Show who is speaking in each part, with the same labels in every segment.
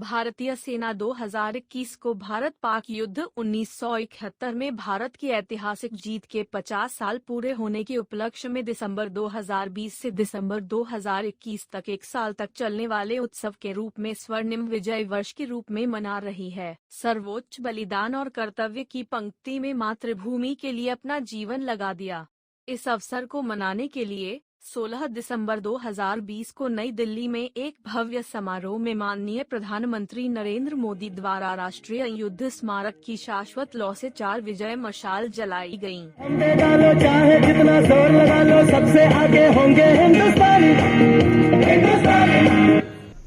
Speaker 1: भारतीय सेना 2021 को भारत पाक युद्ध 1971 में भारत की ऐतिहासिक जीत के 50 साल पूरे होने के उपलक्ष्य में दिसंबर 2020 से दिसंबर 2021 तक एक साल तक चलने वाले उत्सव के रूप में स्वर्णिम विजय वर्ष के रूप में मना रही है। सर्वोच्च बलिदान और कर्तव्य की पंक्ति में मातृभूमि के लिए अपना जीवन लगा दिया। इस अवसर को मनाने के लिए 16 दिसंबर 2020 को नई दिल्ली में एक भव्य समारोह में माननीय प्रधानमंत्री नरेंद्र मोदी द्वारा राष्ट्रीय युद्ध स्मारक की शाश्वत लौ से 4 विजय मशाल जलाई गयी।
Speaker 2: चाहे जितना जोर लगा लो, सबसे आगे होंगे हिंदुस्तानी।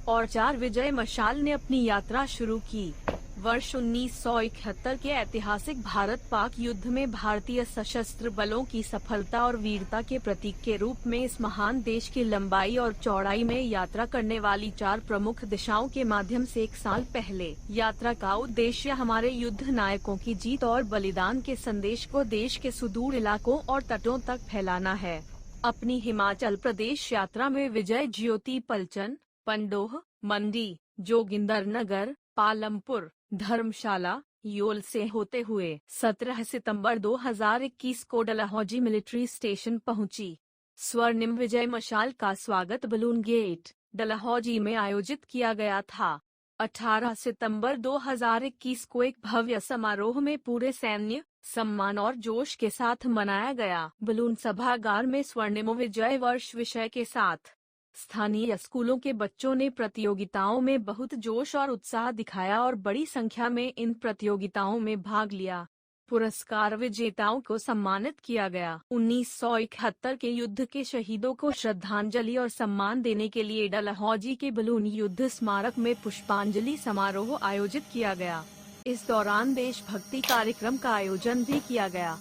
Speaker 1: और 4 विजय मशाल ने अपनी यात्रा शुरू की। वर्ष 1971 के ऐतिहासिक भारत पाक युद्ध में भारतीय सशस्त्र बलों की सफलता और वीरता के प्रतीक के रूप में इस महान देश की लंबाई और चौड़ाई में यात्रा करने वाली 4 प्रमुख दिशाओं के माध्यम से एक साल पहले यात्रा का उद्देश्य हमारे युद्ध नायकों की जीत और बलिदान के संदेश को देश के सुदूर इलाकों और तटों तक फैलाना है। अपनी हिमाचल प्रदेश यात्रा में विजय ज्योति पलचन, पंडोह, मंडी, जोगिंदरनगर, पालमपुर, धर्मशाला, योल से होते हुए 17 सितंबर 2021 को डलहौजी मिलिट्री स्टेशन पहुंची। स्वर्णिम विजय मशाल का स्वागत बलून गेट, डलहौजी में आयोजित किया गया था। 18 सितंबर 2021 को एक भव्य समारोह में पूरे सैन्य सम्मान और जोश के साथ मनाया गया। बलून सभागार में स्वर्णिम विजय वर्ष विषय के साथ स्थानीय स्कूलों के बच्चों ने प्रतियोगिताओं में बहुत जोश और उत्साह दिखाया और बड़ी संख्या में इन प्रतियोगिताओं में भाग लिया। पुरस्कार विजेताओं को सम्मानित किया गया। 1971 के युद्ध के शहीदों को श्रद्धांजलि और सम्मान देने के लिए डलहौजी के बलून युद्ध स्मारक में पुष्पांजलि समारोह आयोजित किया गया। इस दौरान देशभक्ति कार्यक्रम का आयोजन भी किया गया।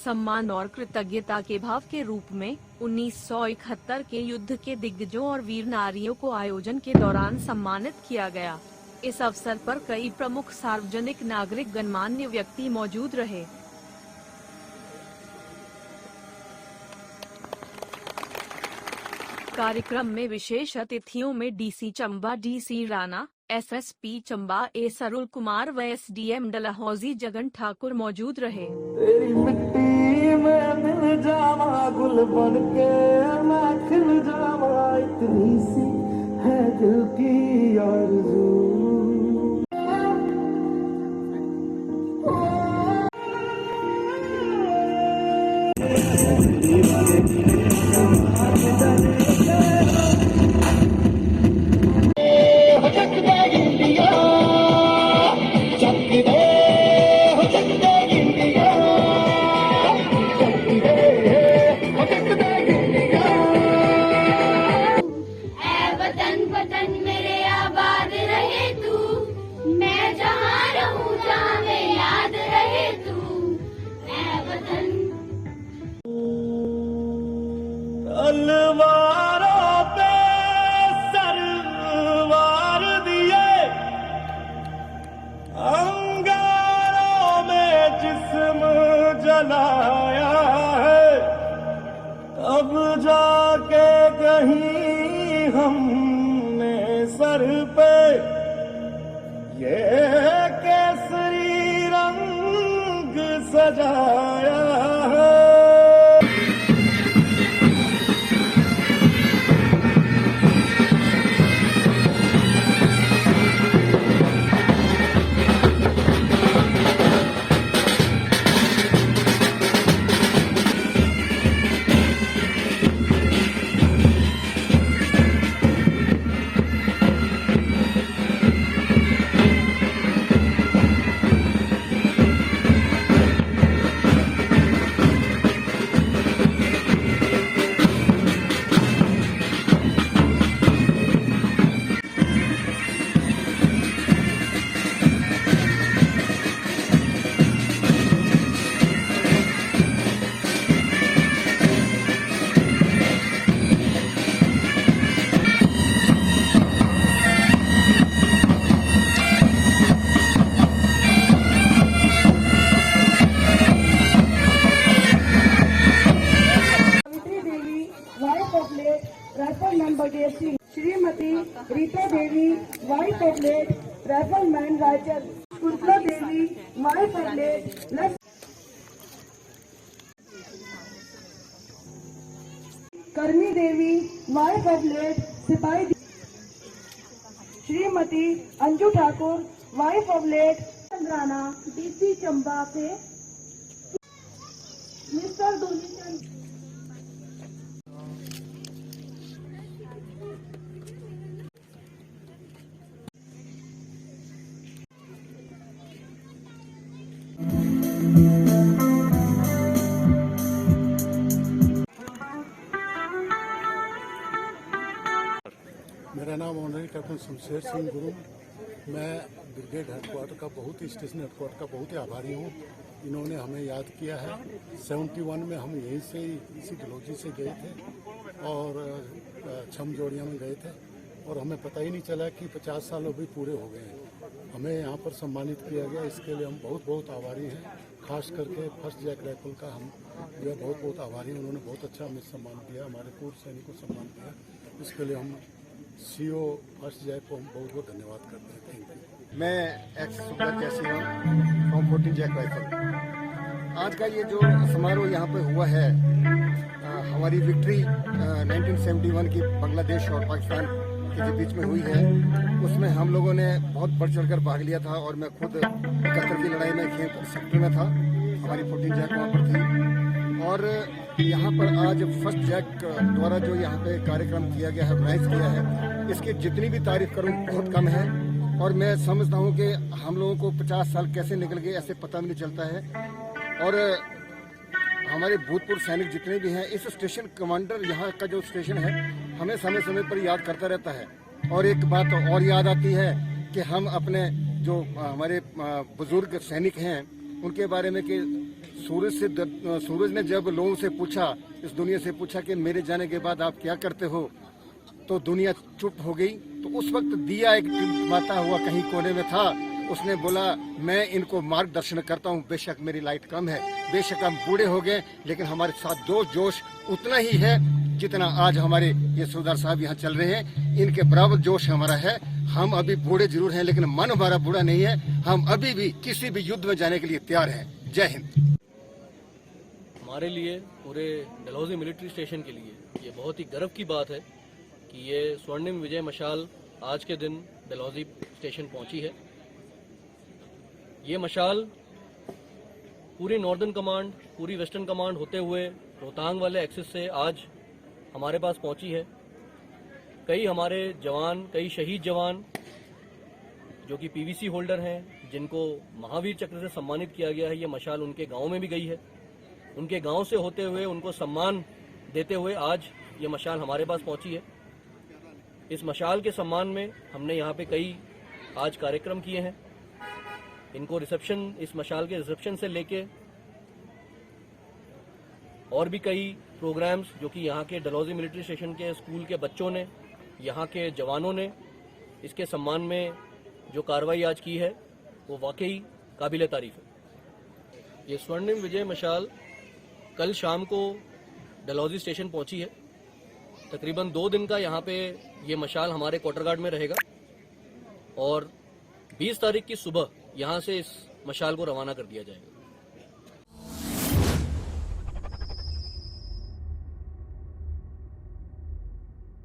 Speaker 1: सम्मान और कृतज्ञता के भाव के रूप में 1971 के युद्ध के दिग्गजों और वीर नारियों को आयोजन के दौरान सम्मानित किया गया। इस अवसर पर कई प्रमुख सार्वजनिक नागरिक गणमान्य व्यक्ति मौजूद रहे। कार्यक्रम में विशेष अतिथियों में DC Chamba DC Rana, SSP Chamba A Sarul Kumar व एसडीएम डलहौजी जगन ठाकुर मौजूद रहे।
Speaker 2: तेरी मिट्टी में मिल जावा गुल बनके, मैं खिल जावा, इतनी सी है दिल की आरज़ू। तलवारों पे सरवार दिए, अंगारों में जिस्म जलाया है, अब जाके कहीं हमने सर पे ये केसरी रंग सजाया है।
Speaker 3: Rifleman Baghel Singh, Shrimati Rita Devi, wife of late rifleman Rajan, Kuntala Devi, wife of late Karmi Devi, wife of late सिपाही, Shrimati Anju Thakur, wife of late Chandrana, DC Chamba से मिस्टर धोनीचंद।
Speaker 4: मेरा नाम ऑनरी कैप्टन शमशेर सिंह गुरु। मैं ब्रिगेड हेडक्वार्टर का बहुत ही स्टेशन हेडक्वार्टर का बहुत ही आभारी हूँ। इन्होंने हमें याद किया है। 71 में हम यहीं से इसी डलहौजी से गए थे और छम जोड़िया में गए थे और हमें पता ही नहीं चला कि 50 साल अभी पूरे हो गए हैं। हमें यहाँ पर सम्मानित किया गया, इसके लिए हम बहुत बहुत आभारी हैं। खास करके फर्स्ट जैक राइफल का हम जो है बहुत बहुत आभारी हैं। उन्होंने बहुत अच्छा हमें सम्मान दिया, हमारे पूर्व सैनिकों को सम्मान दिया। इसके लिए हम सीओ फर्स्ट जैक को हम बहुत बहुत धन्यवाद करते हैं। Thank you.
Speaker 5: मैं एक्स सुब्रत कैसी हूँ फ्रॉम 14 जैक राइफल। आज का ये जो समारोह यहाँ पे हुआ है, हमारी विक्ट्री 1971 की बांग्लादेश और पाकिस्तान के जो बीच में हुई है, उसमें हम लोगों ने बहुत बढ़ चढ़कर भाग लिया था और मैं खुद 71 की लड़ाई में खेम सेक्टर में था। हमारी 14 जैक वहाँ पर थी और यहाँ पर आज फर्स्ट जैक द्वारा जो यहाँ पे कार्यक्रम किया गया है, ऑर्गेनाइज किया है, इसकी जितनी भी तारीफ करूँ बहुत कम है। और मैं समझता हूँ कि हम लोगों को 50 साल कैसे निकल गए ऐसे पता भी नहीं चलता है। और हमारे भूतपूर्व सैनिक जितने भी हैं, इस स्टेशन कमांडर यहाँ का जो स्टेशन है हमें समय समय पर याद करता रहता है। और एक बात और याद आती है कि हम अपने जो हमारे बुजुर्ग सैनिक हैं उनके बारे में कि सूरज ने जब लोगों से पूछा, इस दुनिया से पूछा कि मेरे जाने के बाद आप क्या करते हो, तो दुनिया चुप हो गई। तो उस वक्त दिया एक टिमटिमाता हुआ कहीं कोने में था, उसने बोला मैं इनको मार्गदर्शन करता हूँ। बेशक मेरी लाइट कम है, बेशक हम बूढ़े हो गए, लेकिन हमारे साथ जोश उतना ही है जितना आज हमारे ये सरदार साहब यहाँ चल रहे हैं। इनके बराबर जोश हमारा है। हम अभी बूढ़े जरूर हैं लेकिन मन हमारा बूढ़ा नहीं है। हम अभी भी किसी भी युद्ध में जाने के लिए तैयार हैं। जय हिंद।
Speaker 6: हमारे लिए, पूरे डलहौजी मिलिट्री स्टेशन के लिए ये बहुत ही गर्व की बात है कि ये स्वर्णिम विजय मशाल आज के दिन डलहौजी स्टेशन पहुंची है। ये मशाल पूरी नॉर्दर्न कमांड, पूरी वेस्टर्न कमांड होते हुए रोहतांग वाले एक्सिस से आज हमारे पास पहुंची है। कई हमारे जवान, कई शहीद जवान जो कि पीवीसी होल्डर हैं, जिनको महावीर चक्र से सम्मानित किया गया है, ये मशाल उनके गांव में भी गई है। उनके गांव से होते हुए उनको सम्मान देते हुए आज ये मशाल हमारे पास पहुंची है। इस मशाल के सम्मान में हमने यहाँ पे कई आज कार्यक्रम किए हैं। इनको रिसेप्शन, इस मशाल के रिसेप्शन से लेके और भी कई प्रोग्राम्स जो कि यहाँ के डलहौजी मिलिट्री स्टेशन के स्कूल के बच्चों ने, यहाँ के जवानों ने इसके सम्मान में जो कार्रवाई आज की है वो वाकई काबिल तारीफ है। ये स्वर्णिम विजय मशाल कल शाम को डलहौजी स्टेशन पहुंची है। तकरीबन 2 दिन का यहाँ पे ये मशाल हमारे क्वार्टर गार्ड में रहेगा और 20 तारीख की सुबह यहाँ से इस मशाल को रवाना कर दिया जाएगा।